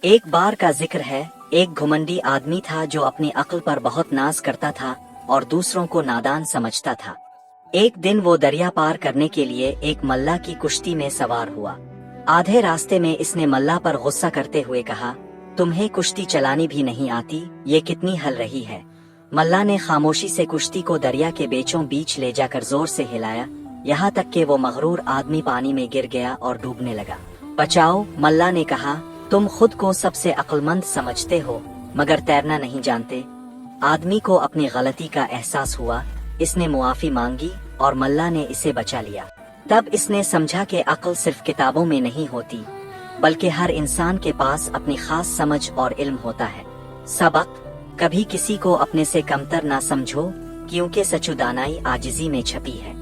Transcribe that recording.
ایک بار کا ذکر ہے، ایک گھمنڈی آدمی تھا جو اپنی عقل پر بہت ناز کرتا تھا اور دوسروں کو نادان سمجھتا تھا۔ ایک دن وہ دریا پار کرنے کے لیے ایک ملا کی کشتی میں سوار ہوا۔ آدھے راستے میں اس نے ملا پر غصہ کرتے ہوئے کہا، تمہیں کشتی چلانی بھی نہیں آتی، یہ کتنی ہل رہی ہے۔ ملا نے خاموشی سے کشتی کو دریا کے بیچوں بیچ لے جا کر زور سے ہلایا، یہاں تک کہ وہ مغرور آدمی پانی میں گر گیا اور ڈوبنے لگا۔ بچاؤ، ملا نے کہا، تم خود کو سب سے عقل مند سمجھتے ہو مگر تیرنا نہیں جانتے۔ آدمی کو اپنی غلطی کا احساس ہوا، اس نے معافی مانگی اور ملا نے اسے بچا لیا۔ تب اس نے سمجھا کہ عقل صرف کتابوں میں نہیں ہوتی، بلکہ ہر انسان کے پاس اپنی خاص سمجھ اور علم ہوتا ہے۔ سبق: کبھی کسی کو اپنے سے کمتر نہ سمجھو، کیونکہ سچ دانائی عاجزی میں چھپی ہے۔